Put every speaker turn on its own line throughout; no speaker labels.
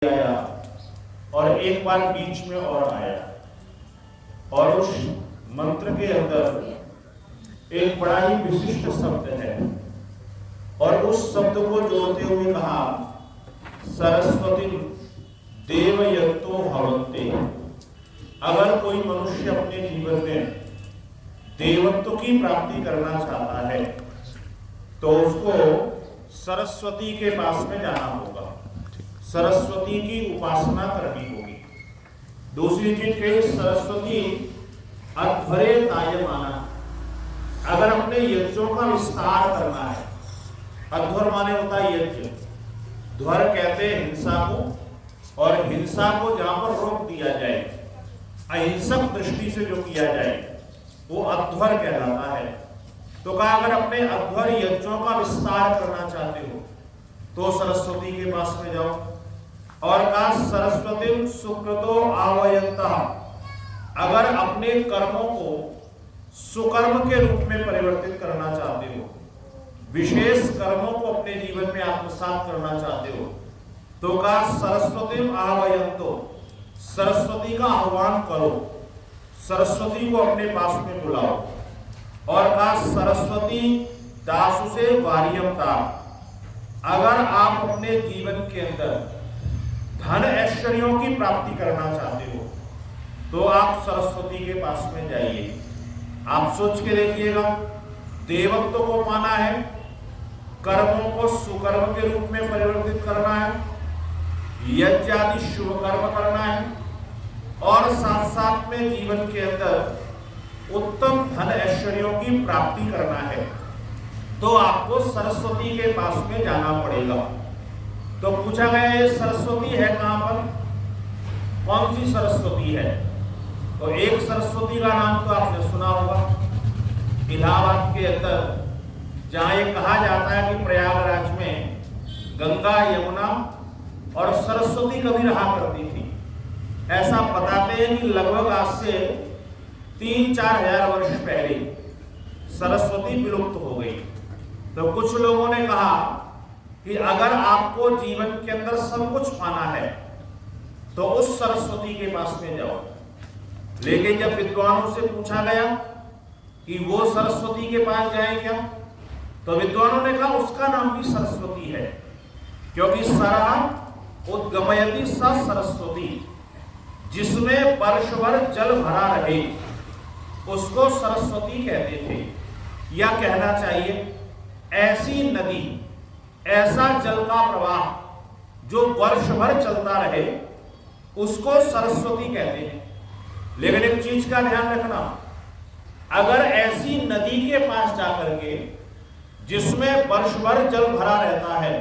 आया और एक बार बीच में और आया और उस मंत्र के अंदर एक बड़ा ही विशिष्ट शब्द है और उस शब्द को जोड़ते हुए कहा सरस्वती देवयन्तो हवन्ते। अगर कोई मनुष्य अपने जीवन में देवत्व की प्राप्ति करना चाहता है तो उसको सरस्वती के पास में जाना होगा, सरस्वती की उपासना करनी होगी। दूसरी चीज कही सरस्वती अध्वरे तायमाना। अगर अपने यज्ञों का विस्तार करना है, अध्वर माने होता है यज्ञ, ध्वर कहते हैं हिंसा को, और हिंसा को जहां पर रोक दिया जाए, अहिंसक दृष्टि से जो किया जाए वो अध्वर कहलाता है। तो कहा अगर अपने अध्वर यज्ञों का विस्तार करना चाहते हो तो सरस्वती के पास में जाओ। और कहा सरस्वती सुकृतो आवयन्तः। अगर अपने कर्मों को सुकर्म के रूप में परिवर्तित करना चाहते हो, विशेष कर्मों को अपने जीवन में आत्मसात करना चाहते हो तो कहा सरस्वती आवयन्तो। सरस्वती का आह्वान करो, सरस्वती को अपने पास में बुलाओ। और कहा सरस्वती दासु से वार्यमता। अगर आप अपने जीवन के अंदर धन ऐश्वर्यों की प्राप्ति करना चाहते हो तो आप सरस्वती के पास में जाइए। आप सोच के देखिएगा, देवत्व को पाना है, कर्मों को सुकर्म के रूप में परिवर्तित करना है, यज्ञ आदि शुभ कर्म करना है और साथ साथ में जीवन के अंदर उत्तम धन ऐश्वर्यों की प्राप्ति करना है तो आपको सरस्वती के पास में जाना पड़ेगा। तो पूछा गया ये सरस्वती है कहां पर, कौन सी सरस्वती है? तो एक सरस्वती का नाम तो आपने सुना होगा, इलाहाबाद के अंदर जहां ये कहा जाता है कि प्रयागराज में गंगा यमुना और सरस्वती कभी रहा करती थी। ऐसा बताते हैं कि लगभग आज से 3-4 हजार वर्ष पहले सरस्वती विलुप्त हो गई। तो कुछ लोगों ने कहा कि अगर आपको जीवन के अंदर सब कुछ पाना है तो उस सरस्वती के पास में जाओ। लेकिन जब विद्वानों से पूछा गया कि वो सरस्वती के पास जाए क्या, तो विद्वानों ने कहा उसका नाम भी सरस्वती है, क्योंकि सरा उद्गमयति स सरस्वती, जिसमें वर्ष भर जल भरा रहे उसको सरस्वती कहते थे। या कहना चाहिए ऐसी नदी, ऐसा जल का प्रवाह जो वर्ष भर चलता रहे उसको सरस्वती कहते हैं। लेकिन एक चीज का ध्यान रखना, अगर ऐसी नदी के पास जाकर के जिसमें वर्ष भर जल भरा रहता है,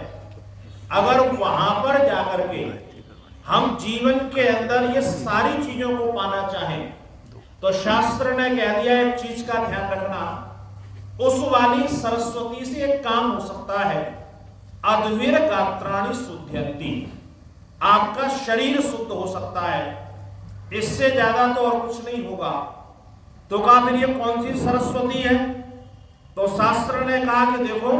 अगर वहां पर जाकर के हम जीवन के अंदर ये सारी चीजों को पाना चाहें तो शास्त्र ने कह दिया एक चीज का ध्यान रखना, उस वाली सरस्वती से एक काम हो सकता है, अद्वीर गात्राणि शुद्धयन्ति, आपका शरीर शुद्ध हो सकता है, इससे ज्यादा तो और कुछ नहीं होगा। तो कहा फिर ये कौन सी सरस्वती है? तो शास्त्र ने कहा कि देखो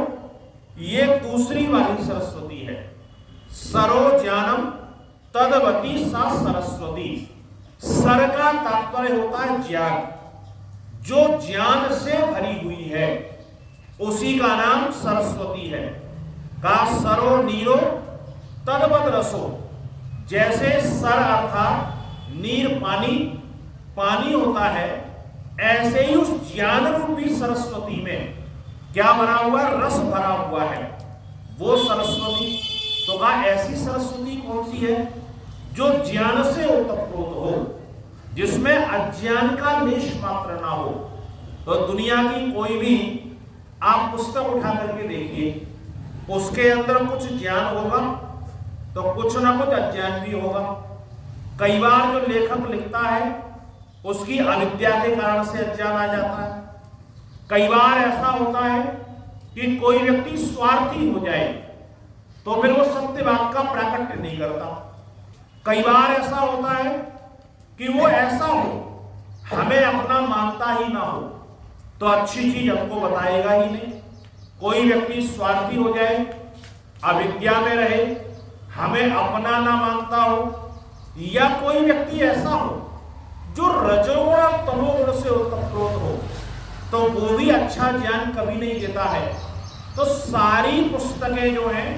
ये दूसरी वाली सरस्वती है, सरो ज्ञानम तदवती सा सरस्वती। सर का तात्पर्य होता है ज्ञान, जो ज्ञान से भरी हुई है उसी का नाम सरस्वती है। का सरो नीरो तदवत रसो, जैसे सर अर्थात नीर पानी, पानी होता है, ऐसे ही उस ज्ञान रूपी सरस्वती में क्या भरा हुआ है? रस भरा हुआ है, वो सरस्वती। तो कहा ऐसी सरस्वती कौन सी है? जो ज्ञान से ओतप्रोत हो, जिसमें अज्ञान का लेश मात्र ना हो। तो दुनिया की कोई भी आप पुस्तक उठा करके देखिए, उसके अंदर कुछ ज्ञान होगा तो कुछ ना कुछ अज्ञान भी होगा। कई बार जो लेखक लिखता है उसकी अविद्या के कारण से अज्ञान आ जाता है। कई बार ऐसा होता है कि कोई व्यक्ति स्वार्थी हो जाए तो फिर वो सत्य बात का प्राकट्य नहीं करता। कई बार ऐसा होता है कि वो ऐसा हो, हमें अपना मानता ही ना हो तो अच्छी चीज हमको बताएगा ही नहीं। कोई व्यक्ति स्वार्थी हो जाए, अविद्या में रहे, हमें अपना ना मानता हो, या कोई व्यक्ति ऐसा हो जो रजोगुण और तमोगुण से ओतप्रोत हो, तो वो भी अच्छा ज्ञान कभी नहीं देता है। तो सारी पुस्तकें जो हैं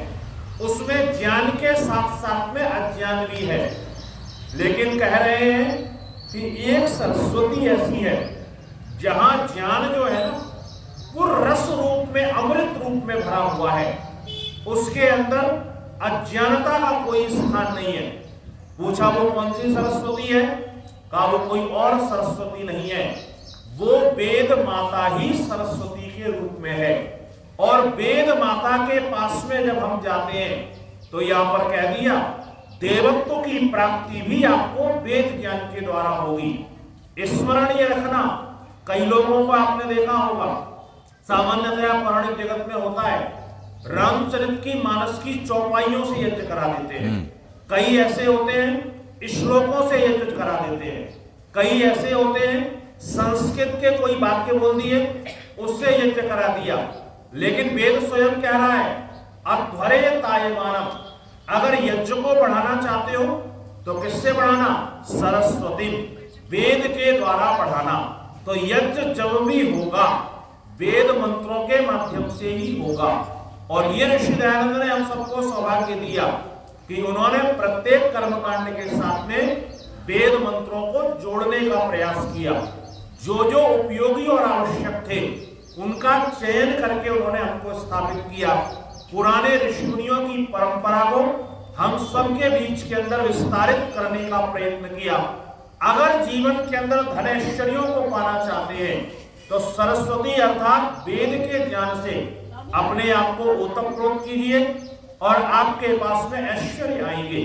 उसमें ज्ञान के साथ साथ में अज्ञान भी है। लेकिन कह रहे हैं कि एक सरस्वती ऐसी है जहां ज्ञान जो है ना वो रस रूप में, अमृत रूप में भरा हुआ है, उसके अंदर अज्ञानता का कोई स्थान नहीं है। पूछा वो कौन सी सरस्वती है? कहा वो कोई और सरस्वती नहीं है, वो वेद माता ही सरस्वती के रूप में है। और वेद माता के पास में जब हम जाते हैं तो यहां पर कह दिया देवत्व की प्राप्ति भी आपको वेद ज्ञान के द्वारा होगी। स्मरण ये रखना, कई लोगों को आपने देखा होगा, सामान्यतया पौराणिक जगत में होता है, रामचरित की मानस की चौपाइयों से यज्ञ करा देते हैं। कई ऐसे होते हैं श्लोकों से यज्ञ करा देते हैं, कई ऐसे होते हैं संस्कृत के कोई वाक्य बोल दिए उससे यज्ञ करा दिया। लेकिन वेद स्वयं कह रहा है अध्वरे तायमानम, अगर यज्ञ को बढ़ाना चाहते हो तो किससे बढ़ाना? सरस्वती, वेद के द्वारा बढ़ाना। तो यज्ञ जब भी होगा वेद मंत्रों के माध्यम से ही होगा। और ये ऋषि दयानंद ने हम सबको सौभाग्य दिया कि उन्होंने प्रत्येक कर्मकांड के साथ में वेद मंत्रों को जोड़ने का प्रयास किया। जो जो उपयोगी और आवश्यक थे उनका चयन करके उन्होंने हमको स्थापित किया। पुराने ऋषि मुनियों की परंपरा को हम सबके बीच के अंदर विस्तारित करने का प्रयत्न किया। अगर जीवन के अंदर धनैश्वर्यों को पाना चाहते हैं तो सरस्वती अर्थात वेद के ज्ञान से अपने आप को ओतप्रोत कीजिए और आपके पास में ऐश्वर्य आएंगे,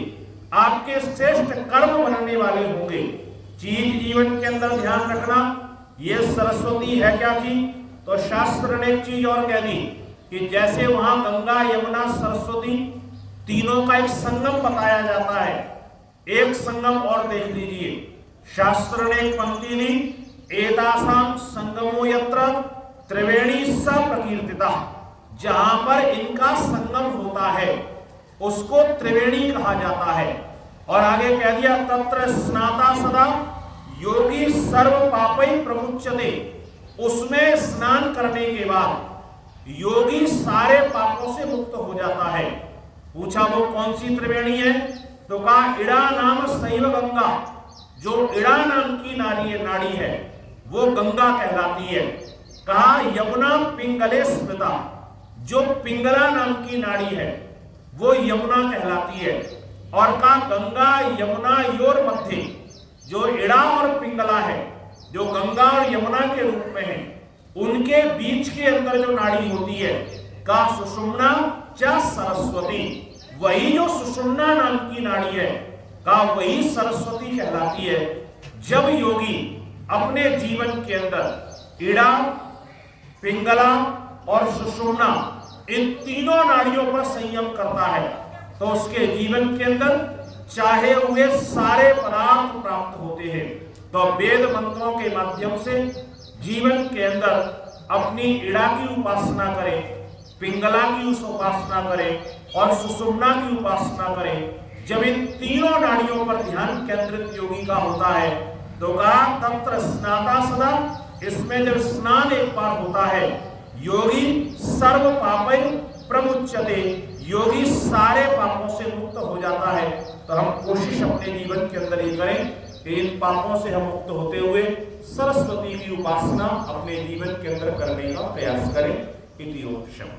आपके श्रेष्ठ कर्म बनने वाले होंगे। चीज जीवन के अंदर ध्यान रखना, ये सरस्वती है क्या चीज? तो शास्त्र ने एक चीज और कह दी कि जैसे वहां गंगा यमुना सरस्वती तीनों का एक संगम बताया जाता है, एक संगम और देख लीजिए। शास्त्र ने एक पंक्ति ली, एतासाम संगमो यत्र त्रिवेणी स प्रकीर्तिता, जहां पर इनका संगम होता है उसको त्रिवेणी कहा जाता है। और आगे कह दिया तत्र स्नाता सदा योगी सर्व पापै प्रमुच्यते, उसमें स्नान करने के बाद योगी सारे पापों से मुक्त हो जाता है। पूछा वो कौन सी त्रिवेणी है? तो कहा इड़ा नाम शैव गंगा, जो इड़ा नाम की नाड़ी है वो गंगा कहलाती है। कहा यमुना पिंगले स्मृता, जो पिंगला नाम की नाड़ी है वो यमुना कहलाती है। और कहा गंगा यमुना योर मध्य, जो इड़ा और पिंगला है जो गंगा और यमुना के रूप में है, उनके बीच के अंदर जो नाड़ी होती है का सुषुम्ना च सरस्वती, वही जो सुषुम्ना नाम की नाड़ी है का वही सरस्वती कहलाती है। जब योगी अपने जीवन के अंदर इड़ा, पिंगला और सुषुम्ना इन तीनों नाड़ियों पर संयम करता है तो उसके जीवन के अंदर चाहे हुए सारे पदार्थ प्राप्त होते हैं। तो वेद मंत्रों के माध्यम से जीवन के अंदर अपनी इड़ा की उपासना करें, पिंगला की उपासना करें और सुषुम्ना की उपासना करें। जब इन तीनों नाड़ियों पर ध्यान केंद्रित योगी का होता है तो कहा तत्र स्नाता सदा, इसमें जब स्नान एक बार होता है योगी सर्व पापै प्रमुच्यते, योगी सारे पापों से मुक्त हो जाता है। तो हम कोशिश अपने जीवन के अंदर ये करें कि इन पापों से हम मुक्त होते हुए सरस्वती की उपासना अपने जीवन के अंदर करने का प्रयास करें। इति ओम शम।